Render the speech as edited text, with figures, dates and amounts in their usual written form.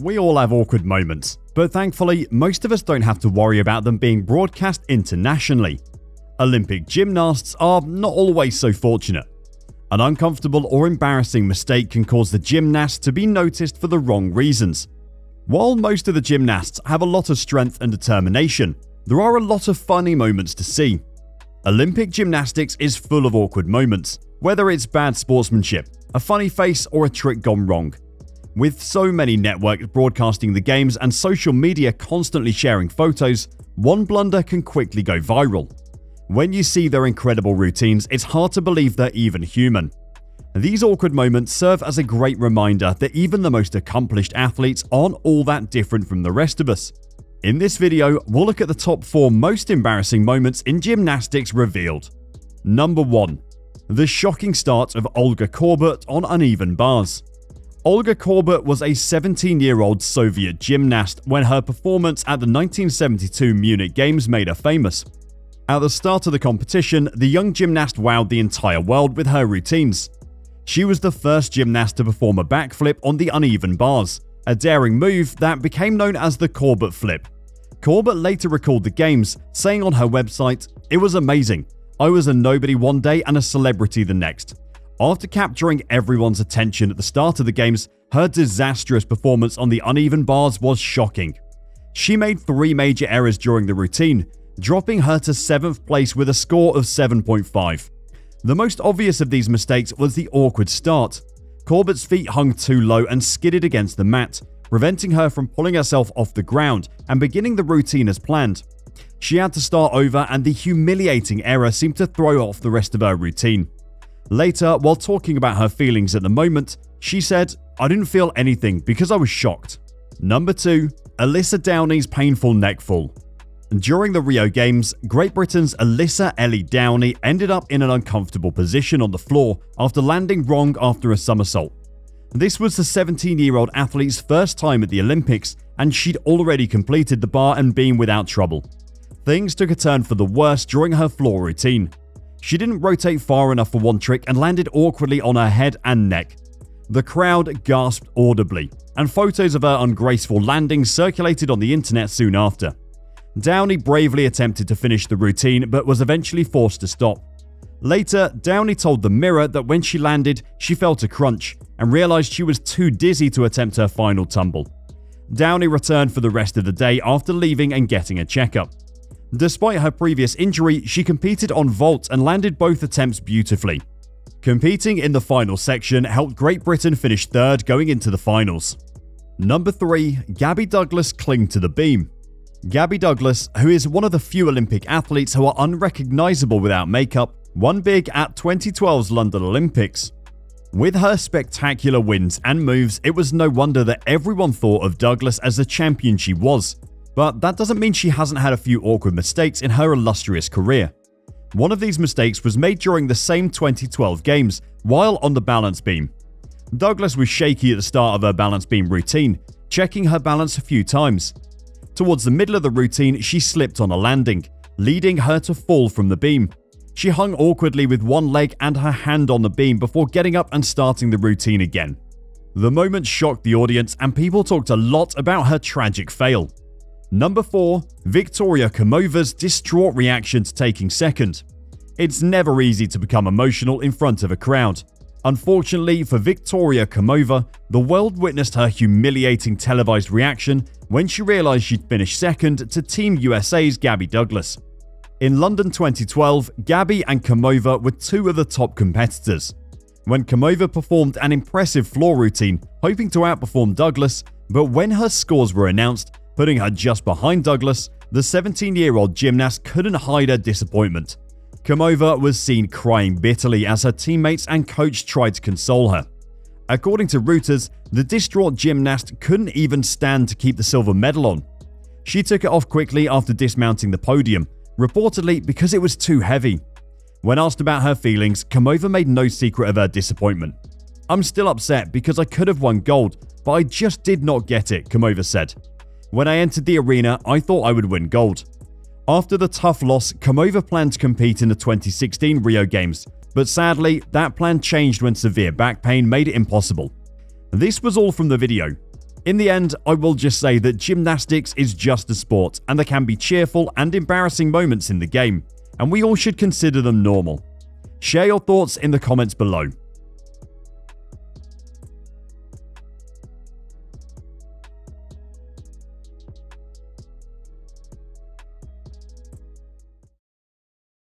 We all have awkward moments, but thankfully, most of us don't have to worry about them being broadcast internationally. Olympic gymnasts are not always so fortunate. An uncomfortable or embarrassing mistake can cause the gymnast to be noticed for the wrong reasons. While most of the gymnasts have a lot of strength and determination, there are a lot of funny moments to see. Olympic gymnastics is full of awkward moments, whether it's bad sportsmanship, a funny face, or a trick gone wrong. With so many networks broadcasting the games and social media constantly sharing photos, one blunder can quickly go viral. When you see their incredible routines, it's hard to believe they're even human. These awkward moments serve as a great reminder that even the most accomplished athletes aren't all that different from the rest of us. In this video, we'll look at the top 4 most embarrassing moments in gymnastics revealed. Number 1. The shocking start of Olga Corbett on uneven bars. Olga Corbett was a 17-year-old Soviet gymnast when her performance at the 1972 Munich Games made her famous. At the start of the competition, the young gymnast wowed the entire world with her routines. She was the first gymnast to perform a backflip on the uneven bars, a daring move that became known as the Corbett flip. Corbett later recalled the games, saying on her website, "It was amazing. I was a nobody one day and a celebrity the next." After capturing everyone's attention at the start of the games, her disastrous performance on the uneven bars was shocking. She made 3 major errors during the routine, dropping her to 7th place with a score of 7.5. The most obvious of these mistakes was the awkward start. Corbett's feet hung too low and skidded against the mat, preventing her from pulling herself off the ground and beginning the routine as planned. She had to start over, and the humiliating error seemed to throw off the rest of her routine. Later, while talking about her feelings at the moment, she said, "I didn't feel anything because I was shocked." Number 2. Alyssa Downey's painful neck fall. During the Rio Games, Great Britain's Alyssa Downey ended up in an uncomfortable position on the floor after landing wrong after a somersault. This was the 17-year-old athlete's first time at the Olympics, and she'd already completed the bar and beam without trouble. Things took a turn for the worse during her floor routine. She didn't rotate far enough for one trick and landed awkwardly on her head and neck. The crowd gasped audibly, and photos of her ungraceful landing circulated on the internet soon after. Downey bravely attempted to finish the routine but was eventually forced to stop. Later, Downey told the Mirror that when she landed, she felt a crunch and realized she was too dizzy to attempt her final tumble. Downey returned for the rest of the day after leaving and getting a checkup. Despite her previous injury, she competed on vault and landed both attempts beautifully. Competing in the final section helped Great Britain finish 3rd going into the finals. Number 3. Gabby Douglas cling to the beam. Gabby Douglas, who is one of the few Olympic athletes who are unrecognizable without makeup, won big at 2012's London Olympics. With her spectacular wins and moves, it was no wonder that everyone thought of Douglas as the champion she was. But that doesn't mean she hasn't had a few awkward mistakes in her illustrious career. One of these mistakes was made during the same 2012 games, while on the balance beam. Douglas was shaky at the start of her balance beam routine, checking her balance a few times. Towards the middle of the routine, she slipped on a landing, leading her to fall from the beam. She hung awkwardly with one leg and her hand on the beam before getting up and starting the routine again. The moment shocked the audience, and people talked a lot about her tragic fail. Number 4. Victoria Komova's distraught reaction to taking second. It's never easy to become emotional in front of a crowd. Unfortunately for Victoria Komova, the world witnessed her humiliating televised reaction when she realized she'd finished second to Team USA's Gabby Douglas. In London 2012, Gabby and Komova were 2 of the top competitors. When Komova performed an impressive floor routine, hoping to outperform Douglas, but when her scores were announced, putting her just behind Douglas, the 17-year-old gymnast couldn't hide her disappointment. Komova was seen crying bitterly as her teammates and coach tried to console her. According to Reuters, the distraught gymnast couldn't even stand to keep the silver medal on. She took it off quickly after dismounting the podium, reportedly because it was too heavy. When asked about her feelings, Komova made no secret of her disappointment. "I'm still upset because I could have won gold, but I just did not get it," Komova said. "When I entered the arena, I thought I would win gold." After the tough loss, Komova planned to compete in the 2016 Rio Games, but sadly, that plan changed when severe back pain made it impossible. This was all from the video. In the end, I will just say that gymnastics is just a sport, and there can be cheerful and embarrassing moments in the game, and we all should consider them normal. Share your thoughts in the comments below.